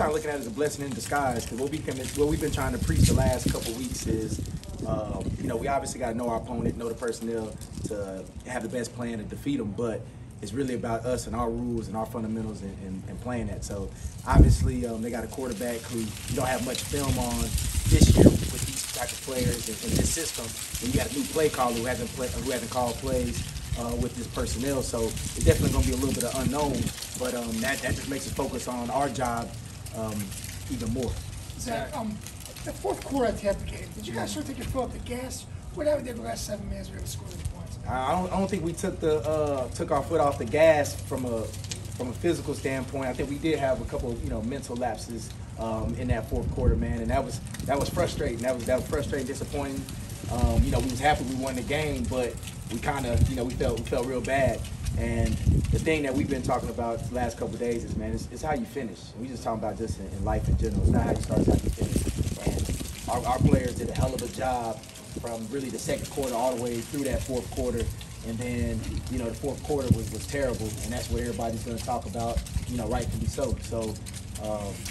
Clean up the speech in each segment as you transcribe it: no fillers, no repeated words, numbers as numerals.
kind of looking at it as a blessing in disguise, because what we've been trying to preach the last couple of weeks is, you know, we obviously got to know our opponent, know the personnel to have the best plan to defeat them, but it's really about us and our rules and our fundamentals and playing that. So obviously they got a quarterback who you don't have much film on this year with these type of players and this system. And you got a new play caller who hasn't called plays with this personnel. So it's definitely going to be a little bit of unknown, but that just makes us focus on our job even more. Zach, the fourth quarter at the Tampa game, did you guys start taking your foot off the gas? Whatever did the last 7 minutes, we were able to score the points. I don't think we took our foot off the gas from a physical standpoint. I think we did have a couple of, mental lapses in that fourth quarter, man, and that was frustrating. That was frustrating, disappointing. We was happy we won the game, but we kind of we felt real bad. And the thing that we've been talking about the last couple of days is, man, it's how you finish. We just talking about just in life in general. It's not how you start, it's how you finish. And our players did a hell of a job from really the second quarter all the way through that fourth quarter. And then, the fourth quarter was terrible, and that's what everybody's going to talk about, rightfully so. So,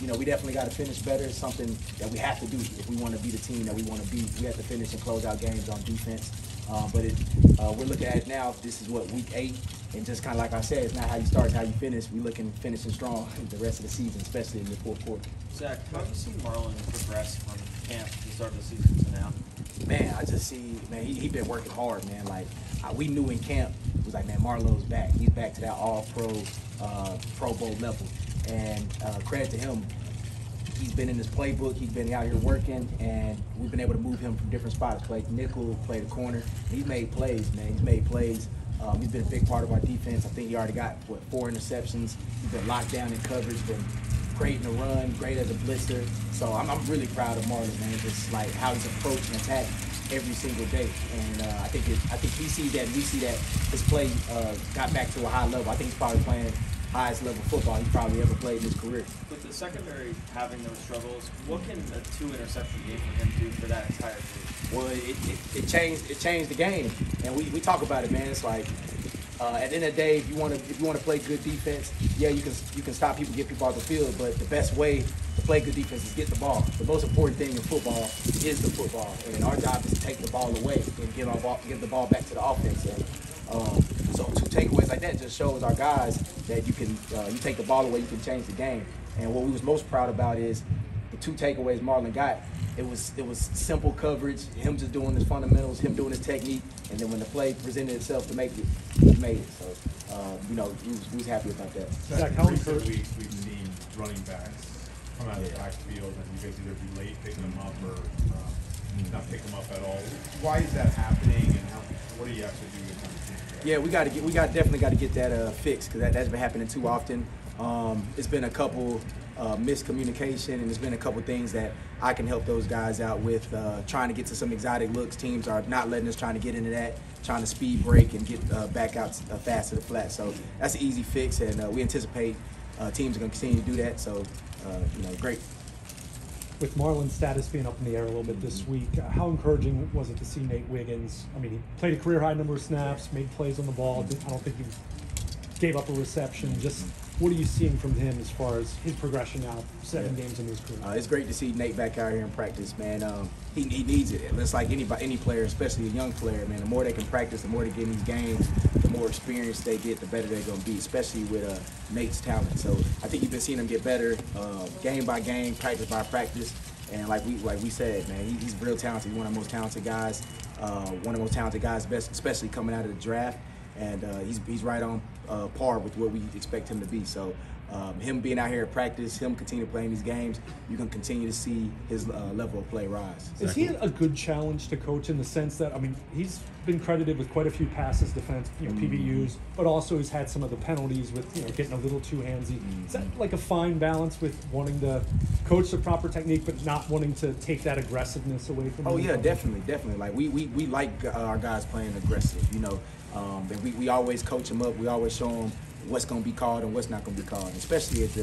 we definitely got to finish better. It's something that we have to do if we want to be the team that we want to be. We have to finish and close out games on defense. But we're looking at it now. This is week 8, and just kind of like I said, it's not how you start, it's how you finish. We're looking finishing strong the rest of the season, especially in the fourth quarter. Zach, how have you seen Marlon progress from camp to start the season to now? Man, I just see, man, he been working hard, man. Like, we knew in camp, it was like, man, Marlo's back. He's back to that all-pro, Pro Bowl level. And credit to him, he's been in his playbook. He's been out here working, and we've been able to move him from different spots. Play nickel, play the corner. He's made plays, man. He's made plays. He's been a big part of our defense. I think he already got, 4 interceptions. He's been locked down in coverage, been great in the run, great as a blitzer. So I'm really proud of Marlon, man. Just like how he's approaching attack every single day. And I think he sees that, and we see that his play got back to a high level. I think he's probably playing highest level football he's probably ever played in his career. With the secondary having those struggles, what can a 2-interception game for him do for that entire group? Well, it changed the game, and we talk about it, man. It's like at the end of the day, if you want to play good defense, yeah, you can stop people, get people off the field, but the best way to play good defense is get the ball. The most important thing in football is the football, and our job is to take the ball away and give the ball back to the offense. And, so 2 takeaways like that just shows our guys that you take the ball away, you can change the game. And what we was most proud about is the 2 takeaways Marlon got. It was simple coverage, him just doing his fundamentals, him doing his technique, and then when the play presented itself to make it, he made it. So, we was happy about that. Zach, how recent weeks we've seen running backs come out of the backfield and you guys either be late picking them up or not pick them up at all. Why is that happening, and what do you have to do to kind of change that? Yeah, we definitely got to get that fixed, because that's been happening too often. It's been a couple miscommunication, and there's been a couple things that I can help those guys out with, trying to get to some exotic looks. Teams are not letting us trying to get into that, trying to speed break and get back out fast to the flat. So that's an easy fix, and we anticipate teams are going to continue to do that. So, great. With Marlon's status being up in the air a little bit this week, how encouraging was it to see Nate Wiggins? I mean, he played a career-high number of snaps, made plays on the ball. I don't think he gave up a reception. Just what are you seeing from him as far as his progression now, 7 games in his career? It's great to see Nate back out here in practice, man. He needs it. It's like any player, especially a young player, man. The more they can practice, the more they get in these games, the more experience they get, the better they're going to be, especially with Nate's talent. So I think you've been seeing him get better game by game, practice by practice. And like we said, man, he's real talented. He's one of the most talented guys, especially coming out of the draft. And he's right on par with what we expect him to be. So him being out here at practice, him continue playing these games, you can continue to see his level of play rise. Is he a good challenge to coach in the sense that, I mean, he's been credited with quite a few passes defense, PBUs, but also he's had some of the penalties with, getting a little too handsy. Is that like a fine balance with wanting to coach the proper technique, but not wanting to take that aggressiveness away from him? Oh yeah, definitely. Like we like our guys playing aggressive, and we always coach them up. We always show them what's going to be called and what's not going to be called, especially at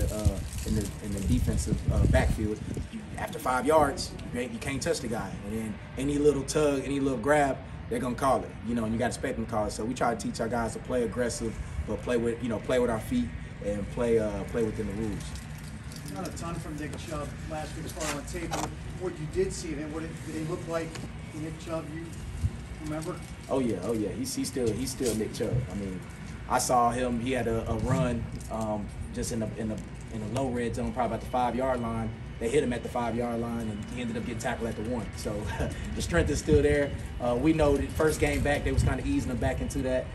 in the defensive backfield. After 5 yards, you can't touch the guy, and then any little tug, any little grab, they're going to call it. And you got to expect them to call it. So we try to teach our guys to play aggressive, but play with our feet and play within the rules. done a ton from Nick Chubb last week as far as on tape. What you did see of him, did he look like the Nick Chubb you remember? Oh yeah. He's still Nick Chubb. I mean, I saw him. He had a run just in a low red zone, probably about the 5-yard line. They hit him at the 5-yard line, and he ended up getting tackled at the 1. So the strength is still there. We know the first game back, they was kind of easing him back into that.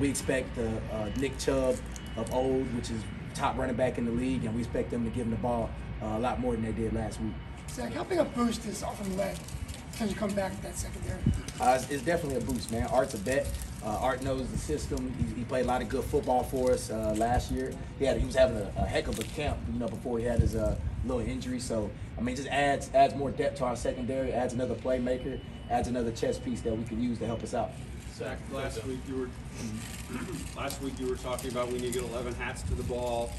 We expect the Nick Chubb of old, which is top running back in the league, and we expect them to give him the ball a lot more than they did last week. Zach, how big a boost is offensive leg since you come back to that secondary? It's definitely a boost, man. Art's a vet. Art knows the system. He played a lot of good football for us last year. He was having a heck of a camp, before he had his little injury. So, I mean, just adds more depth to our secondary, adds another playmaker, adds another chess piece that we can use to help us out. Zach, last week you were talking about we need to get 11 hats to the ball.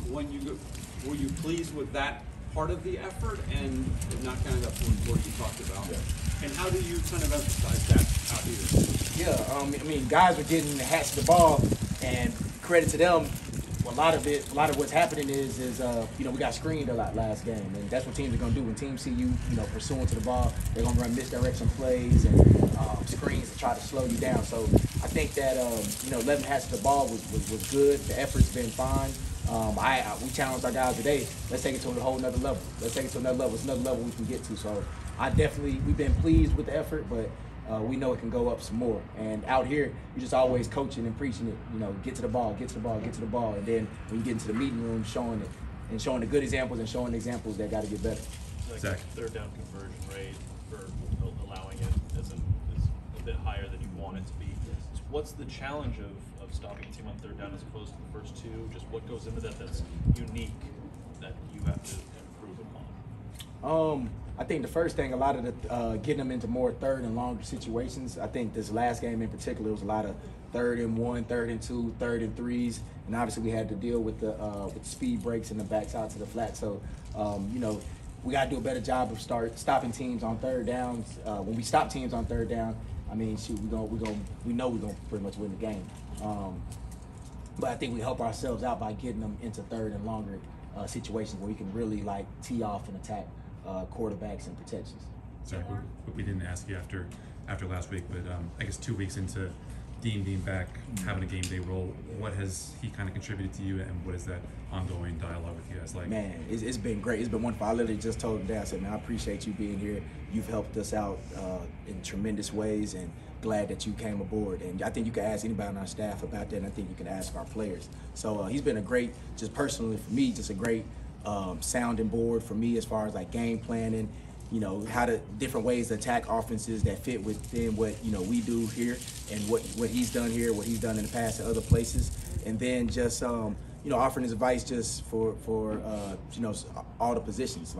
Were you pleased with that part of the effort and not kind of that fourth quarter you talked about? Yeah. And how do you kind of emphasize that out here? Yeah, I mean, guys are getting the hats to the ball, and credit to them. A lot of what's happening is we got screened a lot last game, and that's what teams are going to do. When teams see you, pursuing to the ball, they're going to run misdirection plays and screens to try to slow you down. So I think that 11 hats to the ball was good. The effort's been fine. We challenged our guys today. Let's take it to a whole nother level. Let's take it to another level. It's another level we can get to. So we've been pleased with the effort, but we know it can go up some more. And out here, you're just always coaching and preaching it. Get to the ball, get to the ball, get to the ball. And then when you get into the meeting room, showing it and showing the good examples and showing the examples that got to get better. Zach, third down conversion rate for allowing it is a bit higher than you want it to be. So what's the challenge of stopping a team on third down as opposed to the first two? Just what goes into that that's unique that you have to improve upon? I think the first thing, a lot of the getting them into more third and longer situations. I think this last game in particular, it was a lot of 3rd and 1, 3rd and 2, 3rd and 3s, and obviously we had to deal with the speed breaks and the backs out to the flat. So, we got to do a better job of stopping teams on third downs. When we stop teams on third down, I mean, shoot, we know we're gonna pretty much win the game. But I think we help ourselves out by getting them into third and longer situations where we can really tee off and attack quarterbacks and protections. Sorry, we didn't ask you after last week, but I guess 2 weeks into Dean being back, having a game day role, what has he kind of contributed to you, and what is that ongoing dialogue with you guys like? Man, it's been great. It's been wonderful. I literally just told him that. I said, man, I appreciate you being here. You've helped us out in tremendous ways, and glad that you came aboard. And I think you can ask anybody on our staff about that, and I think you can ask our players. So he's been a great, just personally for me, just a great sounding board for me as far as game planning, how to different ways to attack offenses that fit within what we do here, and what he's done here, what he's done in the past at other places, and then just offering his advice just for all the positions.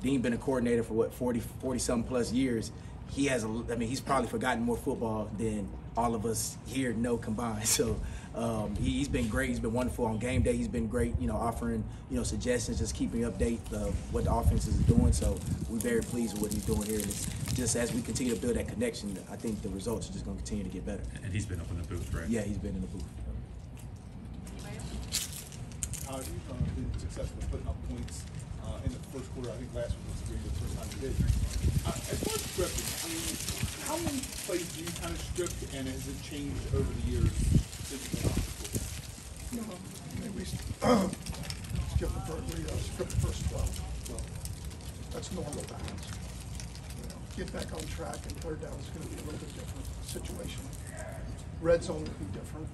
Dean been a coordinator for 40 something plus years. He has he's probably forgotten more football than all of us here know combined. So he's been great. He's been wonderful on game day. He's been great, offering, suggestions, just keeping update of what the offense is doing. So we're very pleased with what he's doing here. And it's just as we continue to build that connection, I think the results are just going to continue to get better. And he's been up in the booth, right? Yeah, he's been in the booth. You've been successful putting up points in the first quarter. I think last week was the first time you did. As far as scripting, how many plays do you kind of script, and has it changed over the years since you've been on the school? We script the first 12. That's normal balance. Get back on track, and third down is going to be a little bit different situation. Red zone would be different.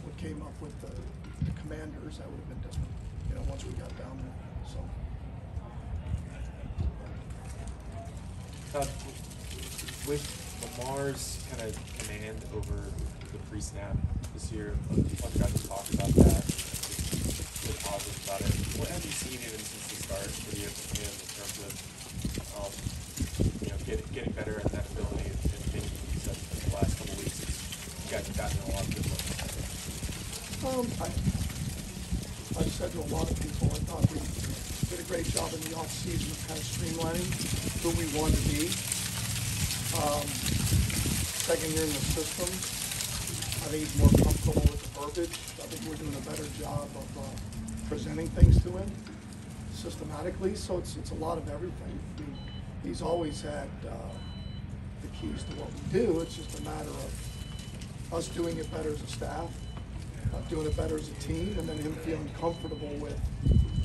What came up with the Commanders, that would have been different. Once we got down there. So. With Lamar's kind of command over the pre-snap this year, a bunch of guys have talked about that, the positives about it. What have you seen even since the start for the year from him in terms of getting better at that ability, and maybe you said in the last couple of weeks you guys have gotten a lot of good looks? I said to a lot of people, I thought we did a great job in the off-season of kind of streamlining who we wanted to be. Second year in the system, I think he's more comfortable with the verbiage. I think we're doing a better job of presenting things to him systematically. So it's a lot of everything. I mean, he's always had the keys to what we do. It's just a matter of us doing it better as a staff, doing it better as a team, and then him feeling comfortable with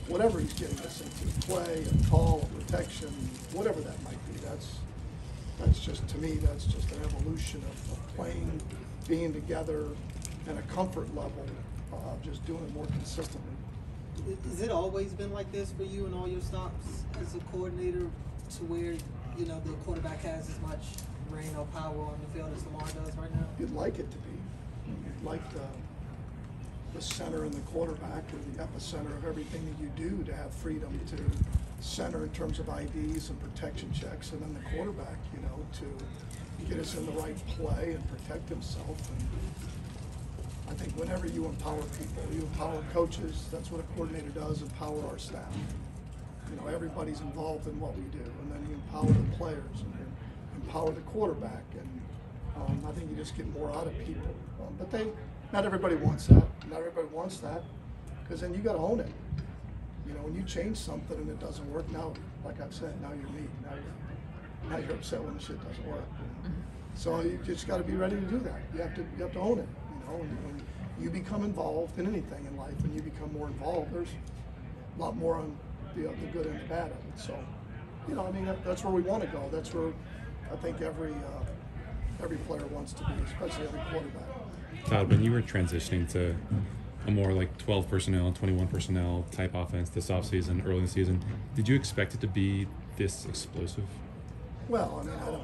whatever he's getting us into, play, a call, a protection, whatever that might be. That's just, to me, that's just an evolution of playing, being together, and a comfort level of just doing it more consistently. Has it always been like this for you and all your stops as a coordinator, to where, you know, the quarterback has as much reign or power on the field as Lamar does right now? You'd like it to be. You'd like the center and the quarterback, or the epicenter of everything that you do, to have freedom to center in terms of IDs and protection checks, and then the quarterback, you know, to get us in the right play and protect himself. And I think whenever you empower people, you empower coaches. That's what a coordinator does, empower our staff. You know, everybody's involved in what we do, and then you empower the players and you empower the quarterback, and I think you just get more out of people. But not everybody wants that. Not everybody wants that, because then you got to own it. You know, when you change something and it doesn't work, now, like I've said, now you're me. Now you're upset when the shit doesn't work. So you just got to be ready to do that. You have to own it. You know, when you become involved in anything in life, and you become more involved, there's a lot more on the good and the bad of it. So, you know, I mean, that's where we want to go. That's where I think every player wants to be, especially every quarterback. Todd, when you were transitioning to a more like 12 personnel, 21 personnel type offense this offseason, early in the season, did you expect it to be this explosive? Well, I mean,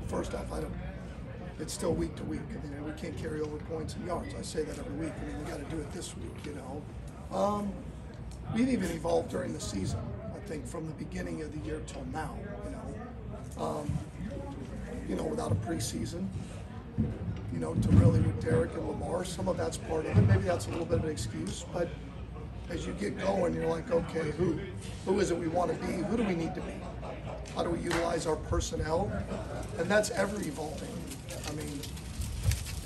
first off, it's still week to week. I mean, we can't carry over points and yards. I say that every week. I mean, we got to do it this week, you know. We've even evolved during the season, I think, from the beginning of the year till now, you know. You know, without a preseason, you know, to really with Derek and Lamar, some of that's part of it. Maybe that's a little bit of an excuse, but as you get going, you're like, okay, who is it we want to be? Who do we need to be? How do we utilize our personnel? And that's ever evolving. I mean,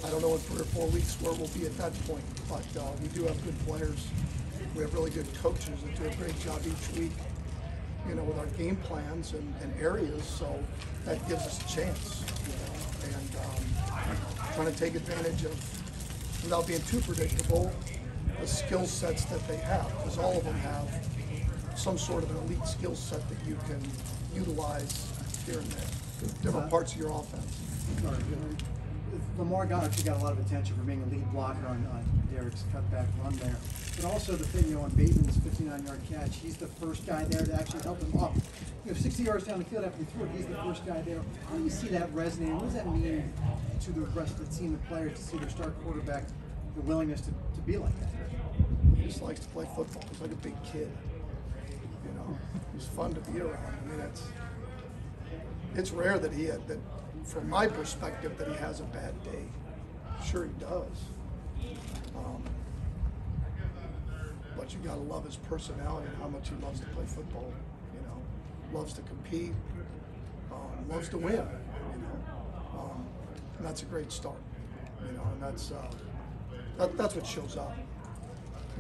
I don't know in 3 or 4 weeks where we'll be at that point, but we do have good players. We have really good coaches that do a great job each week, you know, with our game plans and areas, so that gives us a chance, you know, and trying to take advantage of, without being too predictable, the skill sets that they have, because all of them have some sort of an elite skill set that you can utilize here and there, different parts of your offense. Lamar got a lot of attention for being a lead blocker on Derek's cutback run there. But also the thing, you know, on Bateman's 59-yard catch, he's the first guy there to actually help him up. You know, 60 yards down the field after he threw it, he's the first guy there. How do you see that resonating? What does that mean to the rest of the team, the players, to see their star quarterback, the willingness to be like that? He just likes to play football. He's like a big kid. You know, he's fun to be around. I mean, it's rare that from my perspective, that he has a bad day. Sure he does. But you gotta love his personality and how much he loves to play football, you know, loves to compete, loves to win, you know, and that's a great start, you know, and that's what shows up,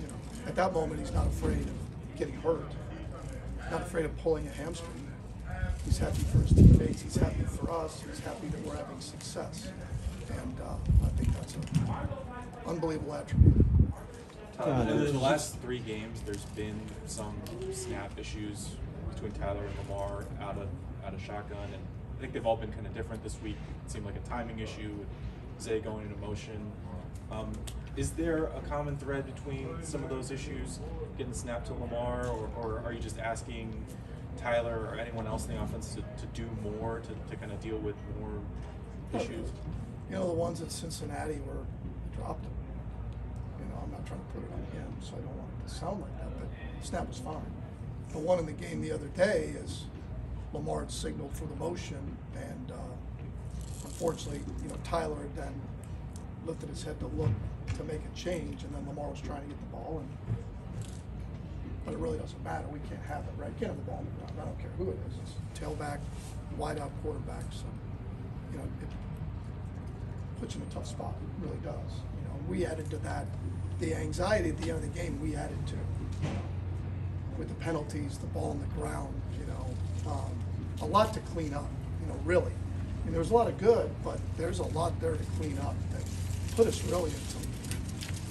you know. At that moment, he's not afraid of getting hurt, not afraid of pulling a hamstring. He's happy for his teammates, he's happy for us, he's happy that we're having success, and I think that's an unbelievable attribute. In the last 3 games, there's been some snap issues between Tyler and Lamar out of shotgun, and I think they've all been kind of different this week. It seemed like a timing issue with Zay going into motion. Is there a common thread between some of those issues getting snapped to Lamar, or are you just asking Tyler or anyone else in the offense to do more to kind of deal with more issues? You know, the ones at Cincinnati were dropped them. You know, I'm not trying to put it on him, so I don't want it to sound like that, but snap was fine. The one in the game the other day is Lamar had signaled for the motion, and unfortunately, you know, Tyler had then lifted his head to look to make a change, and then Lamar was trying to get the ball, but it really doesn't matter. We can't have it, right? You can't have the ball on the ground. I don't care who it is. It's tailback, wide-out quarterback, so, you know, it puts you in a tough spot. It really does. You know, we added to that. The anxiety at the end of the game, we added to. With the penalties, the ball on the ground, a lot to clean up, really. I mean, there's a lot of good, but there's a lot there to clean up that put us really in some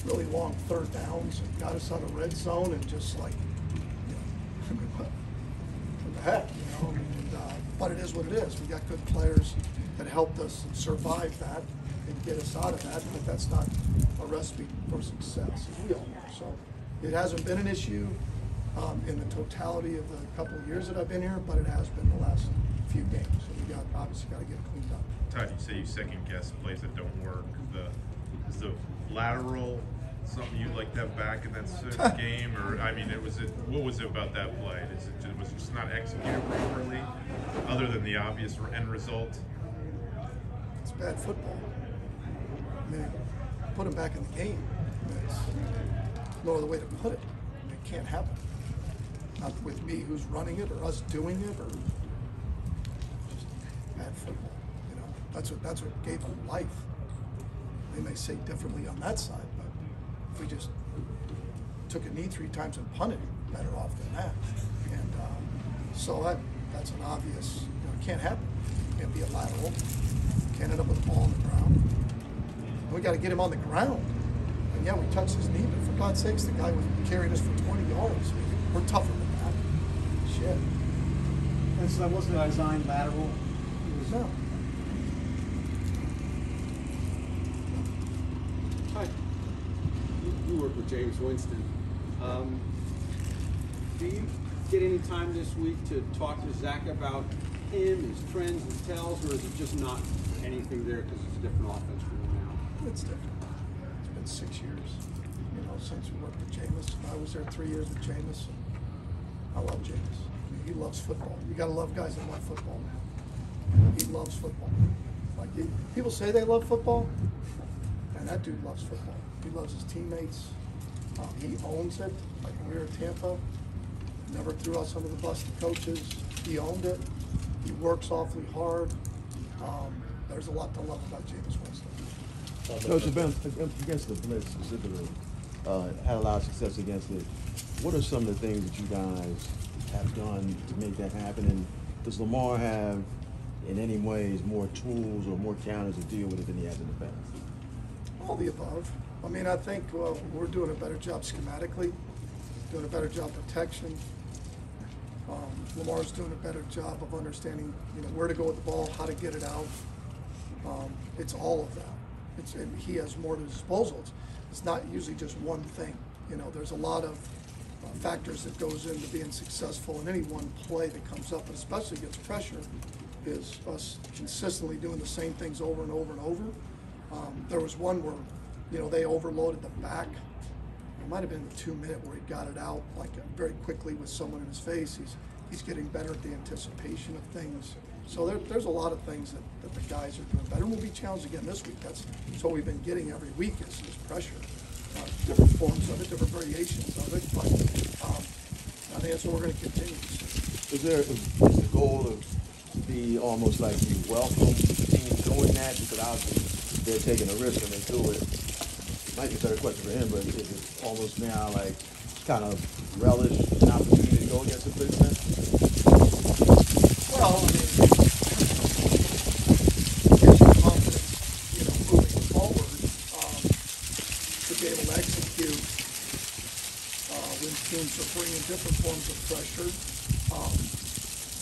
really long third downs and got us out of red zone and just like, what the heck, but it is what it is. We got good players that helped us survive that and get us out of that, but that's not a recipe for success, as we all know. So it hasn't been an issue in the totality of the couple of years that I've been here, but it has been the last few games. So we obviously got to get it cleaned up. Todd, you say you second guess plays that don't work. Is the lateral something you'd like to have back in that game, or what was it about that play? Was it just not executed properly, other than the obvious end result? It's bad football. I mean, put him back in the game. There's no other way to put it. It can't happen. Not with me who's running it, or us doing it, or just bad football. That's what gave him life. They may say differently on that side, but if we just took a knee 3 times and punted, better off than that. And so that's an obvious. It can't happen. It can't be a lateral. Can't end up with the ball on the ground. And we got to get him on the ground. And yeah, we touched his knee, but for God's sakes, the guy was carrying us for 20 yards. We're tougher than that. Shit. And so that wasn't a designed lateral? No. Hi. You work with James Winston. Do you get any time this week to talk to Zach about him, his trends, his tells, or is it just not anything there because it's a different offense for him now? It's different. It's been 6 years, since we worked with Jameis. I was there 3 years with Jameis. I love Jameis. I mean, he loves football. You got to love guys that love football, man. He loves football. Like people say they love football, and that dude loves football. He loves his teammates. He owns it. Like when we were in Tampa, never threw us under the bus to coaches. He owned it. He works awfully hard. There's a lot to love about Jameis Winston. Coach, against the blitz specifically, had a lot of success against it. What are some of the things that you guys have done to make that happen? And does Lamar have, in any ways, more tools or more counters to deal with it than he has in the past? All the above. I mean, I think we're doing a better job schematically, doing a better job protection. Lamar's doing a better job of understanding, where to go with the ball, how to get it out. It's all of that. And he has more to disposal. It's not usually just one thing. There's a lot of factors that goes into being successful in any one play that comes up, and especially against pressure, is us consistently doing the same things over and over and over. There was one where, they overloaded the back. It might have been the 2-minute where he got it out very quickly with someone in his face. He's getting better at the anticipation of things. So there's a lot of things that the guys are doing better. And we'll be challenged again this week. That's what we've been getting every week is pressure. Different forms of it, different variations of it. But I think that's what we're going to continue. Is the goal to be almost like you welcome teams doing that? Because obviously they're taking a risk when they do it. Might be a better question for him, but is it almost now like kind of relish an opportunity to go against the big man? Well, I mean, gives you confidence, moving forward, to be able to execute when teams are bringing different forms of pressure.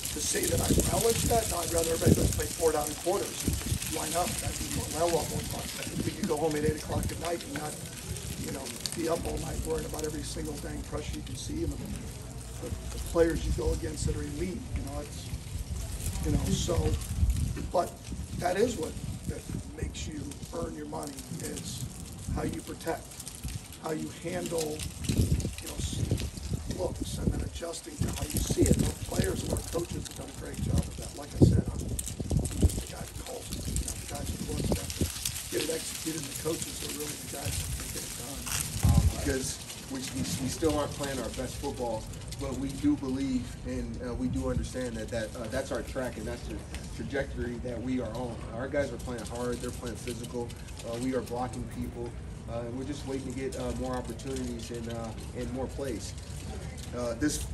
To say that I relish that, no, I'd rather everybody just play 4 down quarters and line up. That'd be a lot more fun. We could go home at 8 o'clock at night and not, be up all night worrying about every single dang pressure you can see and the players you go against that are elite. But that is what that makes you earn your money is how you protect, how you handle, looks and then adjusting to how you see it. And our players and our coaches have done a great job of that. Like I said, I'm the guy that calls it. The guys who want to get it executed, and the coaches are really the guys that get it done. Because we still aren't playing our best football, but we do believe and we do understand that's our track and that's the trajectory that we are on. Our guys are playing hard, they're playing physical, we are blocking people, We're just waiting to get more opportunities and more plays.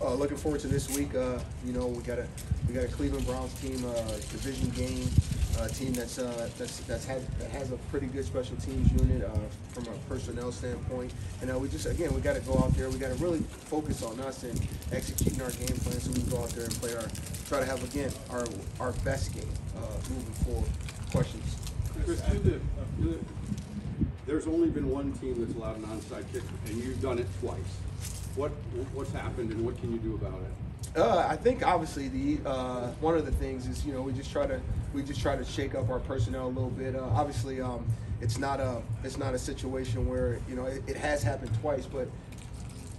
Looking forward to this week. You know, we got a Cleveland Browns team, division game, team that has a pretty good special teams unit from a personnel standpoint. And we got to go out there. We got to really focus on us and executing our game plan, so we can go out there and try to have again our best game moving forward. Questions? Chris, there's only been one team that's allowed an onside kick, and you've done it twice. What's happened, and what can you do about it? I think obviously one of the things is, you know, we just try to shake up our personnel a little bit. Obviously, it's not a situation where, you know, it has happened twice, but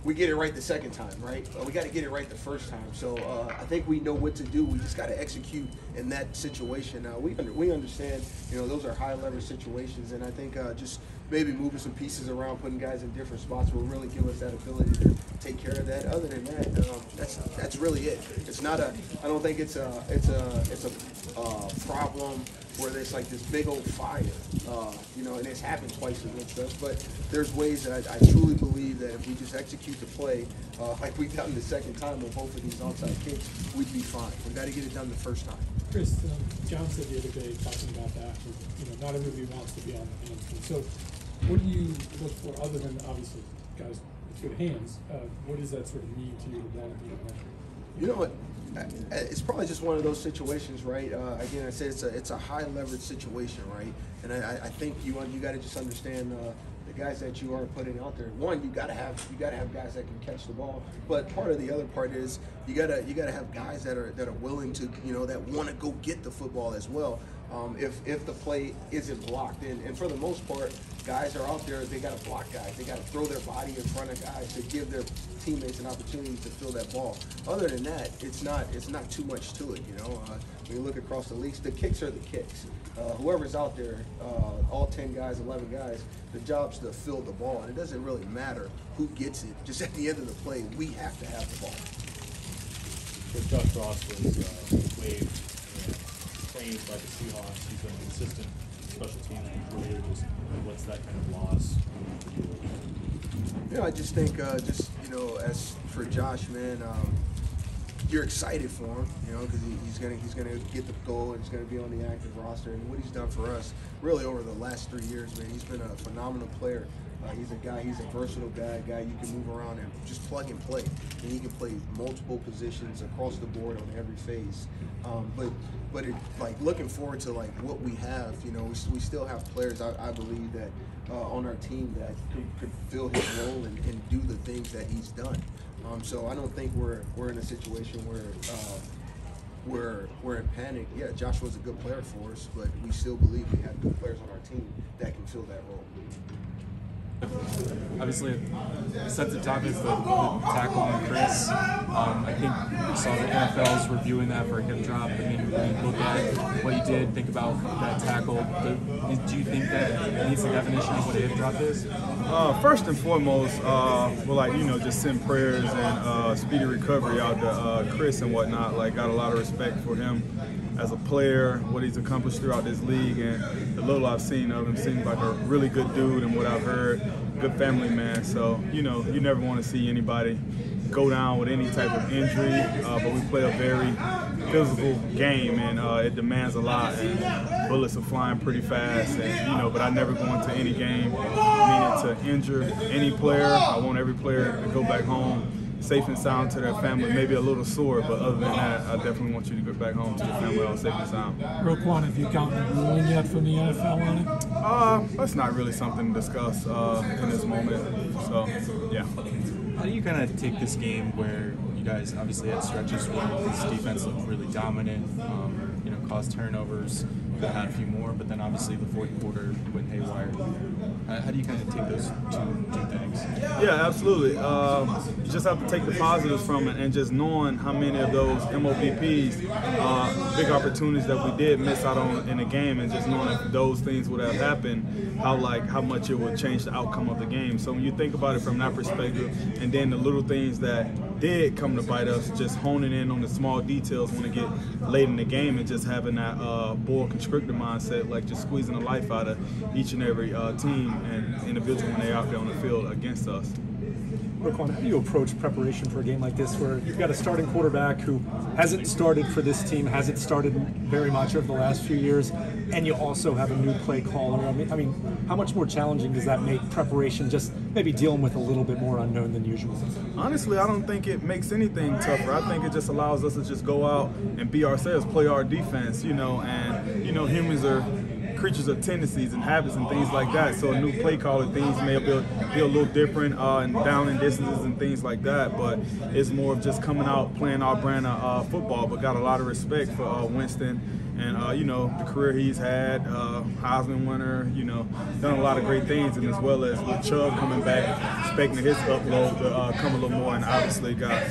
we get it right the second time, right? We got to get it right the first time. So I think we know what to do. We just got to execute in that situation. We understand, you know, those are high leverage situations, and I think just maybe moving some pieces around, putting guys in different spots will really give us that ability to take care of that. Other than that, that's really it. It's not a. I don't think it's a problem where there's like this big old fire, you know, and it's happened twice against us. But there's ways that I truly believe that if we just execute the play like we've done the second time with both of these onside kicks, we'd be fine. We got to get it done the first time. Chris, John said the other day, talking about that, you know, not everybody wants to be on the hands. So what do you look for other than, obviously, guys with good hands? What does that sort of mean to you to want to be on that? You know what? It's probably just one of those situations, right? Again, I said it's a high leverage situation, right? And I think you got to just understand the guys that you are putting out there. One, you got to have guys that can catch the ball, but part of the other part is you got to have guys that are willing to, you know, that want to go get the football as well. If the play isn't blocked, and for the most part, guys are out there. They got to block guys. They got to throw their body in front of guys to give their teammates an opportunity to fill that ball. Other than that, it's not too much to it. You know, when you look across the leagues, the kicks are the kicks. Whoever's out there, all 10 guys, 11 guys, the job's to fill the ball, and it doesn't really matter who gets it. Just at the end of the play, we have to have the ball. If Josh Ross was waived and claimed by the Seahawks, he's been a consistent special team career. Just what's that kind of loss for you? You know, I just think, you know, as for Josh, man, you're excited for him, you know, because he's gonna get the goal and he's gonna be on the active roster. And what he's done for us, really over the last 3 years, man, he's been a phenomenal player. He's a versatile guy you can move around and just plug and play. And he can play multiple positions across the board on every phase. But like looking forward to like what we have, you know, we still have players I believe that on our team that could fill his role and do the things that he's done. So I don't think we're in a situation where we're in panic. Yeah, Joshua's a good player for us, but we still believe we have good players on our team that can fill that role. Obviously, the sensitive topic is the tackle on Chris. I think we saw the NFL's reviewing that for a hip drop. I mean, when you look at what you did, think about that tackle. Do you think that it needs a definition of what a hip drop is? First and foremost, we'll just send prayers and speedy recovery out to Chris and whatnot. Like, got a lot of respect for him as a player, what he's accomplished throughout this league, and the little I've seen of him seems like a really good dude, and what I've heard, good family man. So, you know, you never want to see anybody go down with any type of injury, but we play a very physical game, and it demands a lot, and bullets are flying pretty fast, and, you know, but I never go into any game meaning to injure any player. I want every player to go back home safe and sound to their family, maybe a little sore, but other than that, I definitely want you to get back home to your family all safe and sound. Roquan, have you gotten a ruling yet from the NFL on it? That's not really something to discuss in this moment, so, yeah. How do you kind of take this game where you guys obviously had stretches where this defense looked really dominant, you know, caused turnovers, could have had a few more, but then obviously the fourth quarter went haywire. How do you kind of take those two things? Yeah, absolutely. You just have to take the positives from it, and just knowing how many of those MOPPs, big opportunities that we did miss out on in the game, and just knowing if those things would have happened, how much it would change the outcome of the game. So when you think about it from that perspective, and then the little things that did come to bite us, just honing in on the small details when it get late in the game and just having that boa constrictor mindset, like just squeezing the life out of each and every team and individual when they're out there on the field against us. Roquan, how do you approach preparation for a game like this where you've got a starting quarterback who hasn't started for this team, hasn't started very much over the last few years, and you also have a new play caller? I mean, how much more challenging does that make preparation, just maybe dealing with a little bit more unknown than usual? Honestly, I don't think it makes anything tougher. I think it just allows us to just go out and be ourselves, play our defense, and, humans are creatures of tendencies and habits and things like that. So a new play caller, things may be a little different and down in distances and things like that. But it's more of just coming out, playing our brand of football. But got a lot of respect for Winston and the career he's had, Heisman winner, done a lot of great things, and as well as with Chubb coming back, expecting his upload to come a little more, and obviously got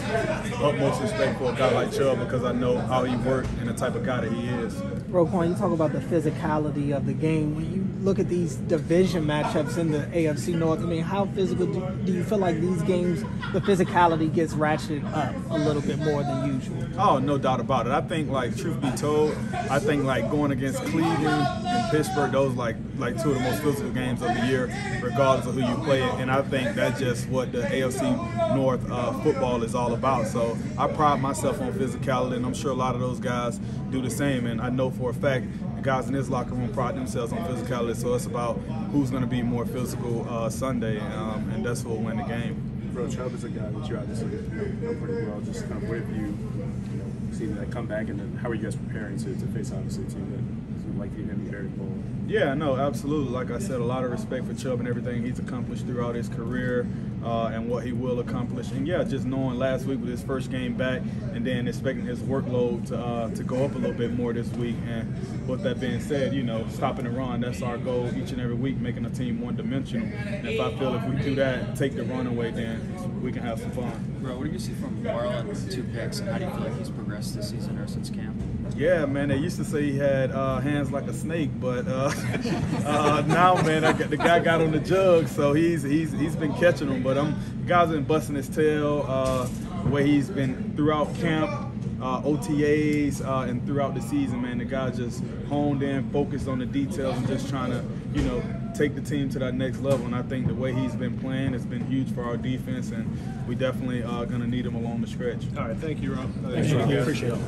utmost respect for a guy like Chubb because I know how he worked and the type of guy that he is. Roquan, you talk about the physicality of the game. When you look at these division matchups in the AFC North, I mean, how physical do you feel like these games, the physicality gets ratcheted up a little bit more than usual? Oh, no doubt about it. I think, truth be told, I think going against Cleveland and Pittsburgh, those like two of the most physical games of the year, regardless of who you play it. And I think that's just what the AFC North football is all about. So I pride myself on physicality, and I'm sure a lot of those guys do the same. And I know for a fact the guys in this locker room pride themselves on physicality. So it's about who's going to be more physical Sunday, and that's who will win the game. Bro, Chubb is a guy that you obviously know pretty well. Just kind of what have you seen that come back, and then how are you guys preparing to face obviously a team that is likely to be very bold? Yeah, no, absolutely. Like I said, a lot of respect for Chubb and everything he's accomplished throughout his career and what he will accomplish. And yeah, just knowing last week with his first game back and then expecting his workload to go up a little bit more this week. And with that being said, stopping the run, that's our goal each and every week, making a team one-dimensional. And if I feel if we do that, take the run away, then we can have some fun. Bro, what do you see from Marlon with 2 picks, and how do you feel like he's progressed this season or since camp? Yeah, man, they used to say he had hands like a snake, but now, man, the guy got on the jug, so he's been catching them. But the guy's been busting his tail the way he's been throughout camp, OTAs, and throughout the season, man. The guy just honed in, focused on the details, and just trying to, take the team to that next level. And I think the way he's been playing has been huge for our defense, and we definitely are going to need him along the stretch. All right, thank you, Rob. Thank you. Appreciate it.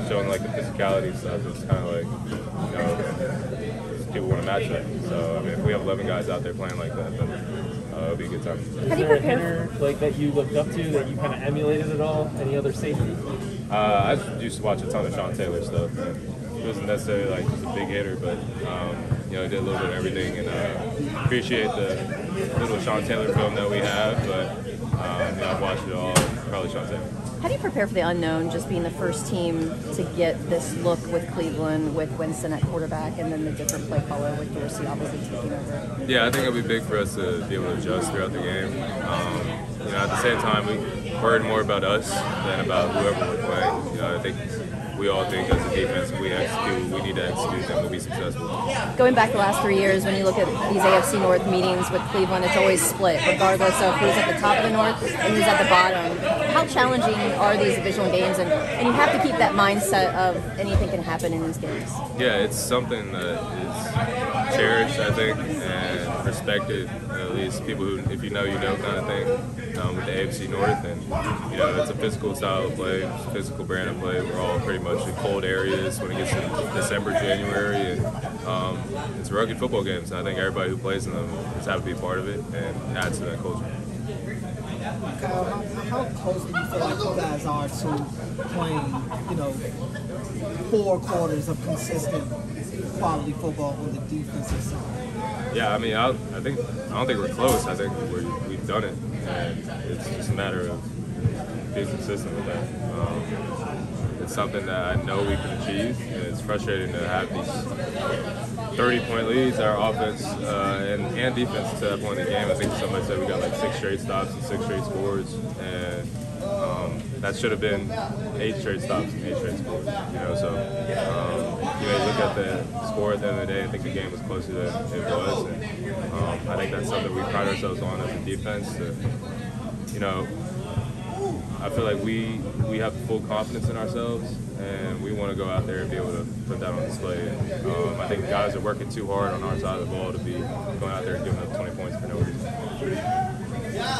Showing the physicality stuff, it's kind of people want to match that. So if we have 11 guys out there playing like that, then it'll be a good time. Is there a hitter that you looked up to that you kind of emulated at all? Any other safety? I used to watch a ton of Sean Taylor stuff. He wasn't necessarily just a big hitter, but he did a little bit of everything, and appreciate the little Sean Taylor film that we have. But I've watched it all. Probably Sean Taylor. How do you prepare for the unknown, just being the first team to get this look with Cleveland, with Winston at quarterback, and then the different play caller with Dorsey obviously taking over? Yeah, I think it'll be big for us to be able to adjust throughout the game. At the same time, we worried more about us than about whoever we're playing. I think we all think as a defense, if we execute, we need to execute, then we'll be successful. Going back the last 3 years, when you look at these AFC North meetings with Cleveland, it's always split, regardless of who's at the top of the North and who's at the bottom. How challenging are these divisional games? And you have to keep that mindset of anything can happen in these games. Yeah, it's something that is cherished, I think, and respected. At least people who, if you know kind of thing, with the AFC North. And, it's a physical style of play, it's a physical brand of play. We're all pretty much in cold areas when it gets to December, January. And it's rugged football games. And I think everybody who plays in them is happy to be a part of it and adds to that culture. How close do you feel like you guys are to playing, 4 quarters of consistent quality football on the defensive side? Yeah, I don't think we're close. I think we've done it, and it's just a matter of being consistent with that. It's something that I know we can achieve, and it's frustrating to have these 30-point leads, our offense and defense to that point in the game. I think somebody said we got 6 straight stops and 6 straight scores, and that should have been 8 straight stops and 8 straight scores. So you look at the score at the end of the day and think the game was closer than it was. And I think that's something we pride ourselves on as a defense. I feel like we have full confidence in ourselves, and we want to go out there and be able to put that on display. I think guys are working too hard on our side of the ball to be going out there and giving up 20 points for no reason.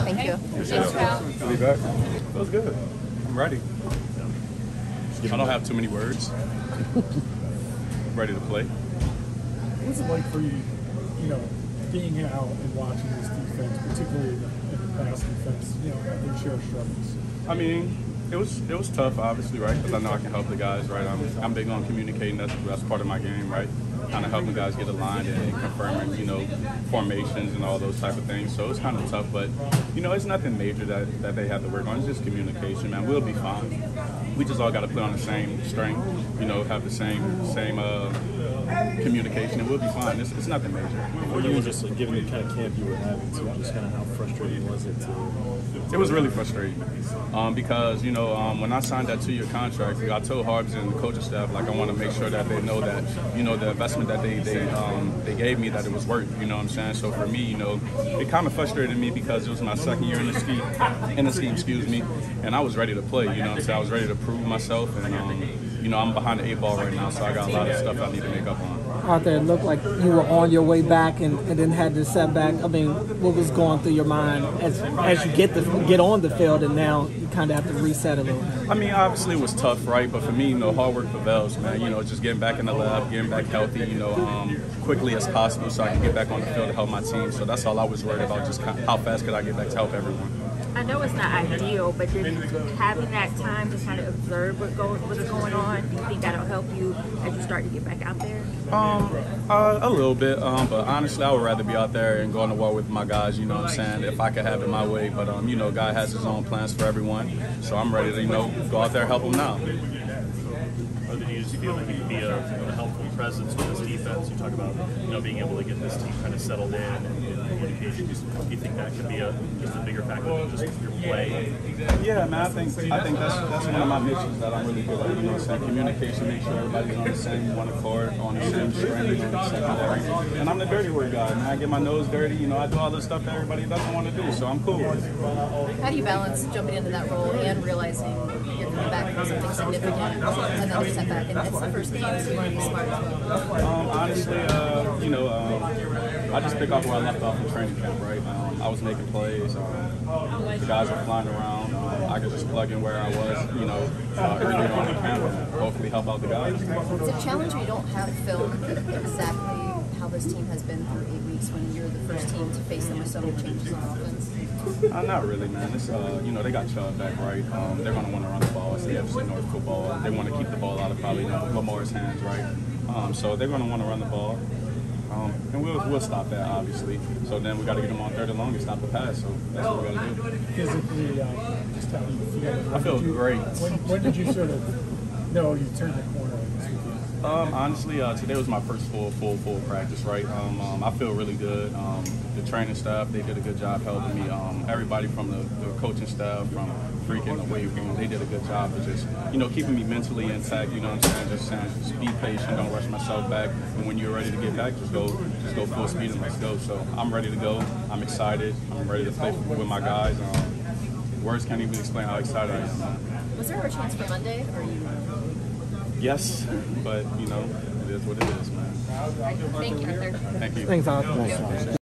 Thank you. Thanks, Cal. I'll be back. Feels good. I'm ready. I don't have too many words. Ready to play. What's it like for you, being out and watching this defense, particularly in the pass defense, their share of struggles? I mean, it was tough, obviously, right? Because I know I can help the guys, right? I'm big on communicating. That's part of my game, right? Kind of helping guys get aligned and confirming, formations and all those type of things. So it's kind of tough, but it's nothing major that they have to work on. It's just communication, man. We'll be fine. We just all got to play on the same string, have the same communication, and we'll be fine. It's nothing major. For you, just given the kind of camp you were having, too, just kind of how frustrating was it? It was really frustrating because when I signed that 2-year contract, I told Harbs and the coaching staff I want to make sure that they know that the investment that they gave me, that it was worth. You know what I'm saying? So for me, it kind of frustrated me because it was my second year in the scheme, and I was ready to play. You know what I'm saying? I was ready to prove myself, and I'm behind the 8 ball right now, so I got a lot of stuff I need to make up on. Arthur, it looked like you were on your way back and then had this setback. I mean, what was going through your mind as you get on the field and now you kind of have to reset a little bit? I mean, obviously it was tough, right? But for me, hard work prevails, man. Just getting back in the lab, getting back healthy, quickly as possible so I can get back on the field to help my team. So that's all I was worried about, just how fast could I get back to help everyone. I know it's not ideal, but having that time to kind of observe what's going on, do you think that'll help you as you start to get back out there? A little bit, but honestly, I would rather be out there and go on the war with my guys, you know what I'm saying, if I could have it my way. But, God has his own plans for everyone, so I'm ready to, go out there and help him now. Or did you just feel like you could be a helpful presence with this defense? You talk about, being able to get this team kind of settled in and communication. Do you think that could be just a bigger factor than just your play? Yeah, man, I think that's one of my missions that I'm really good at. Communication, make sure everybody's on the same one accord, on the same string, secondary. And I'm the dirty word guy, man. I get my nose dirty. I do all the stuff that everybody doesn't want to do, so I'm cool with it. How do you balance jumping into that role and realizing you're coming back from something significant, another setback, and it's the first game, so you want to be smart as well? Honestly, I just pick up where I left off in training camp, right? I was making plays. The guys were flying around. I could just plug in where I was, earlier on the camp and hopefully help out the guys. It's a challenge when you don't have film exactly how this team has been for 8 weeks when you're the first team to face them with so many changes on offense. Not really, man. It's, they got Chubb back, right? They're going to want to run the ball. It's the AFC North football. They want to keep the ball out of probably Lamar's hands, right? So they're going to want to run the ball. And we'll stop that, obviously. So then we got to get them on 3rd and long and stop the pass. So that's what we got to do. Physically, just how you feel? I feel great. When did you sort of know you turned the corner on this weekend? Honestly, today was my first full practice, right? I feel really good. The training staff, they did a good job helping me. Everybody from the coaching staff, from freaking the weight room, they did a good job of just, keeping me mentally intact, you know what I'm saying? Just be patient, don't rush myself back. And when you're ready to get back, just go full speed and let's go. So I'm ready to go. I'm excited. I'm ready to play with my guys. Words can't even explain how excited I am. Was there a chance for Monday, or you? Yes, but it is what it is, man. Thank you, Arthur. Thank you. Thanks, Arthur.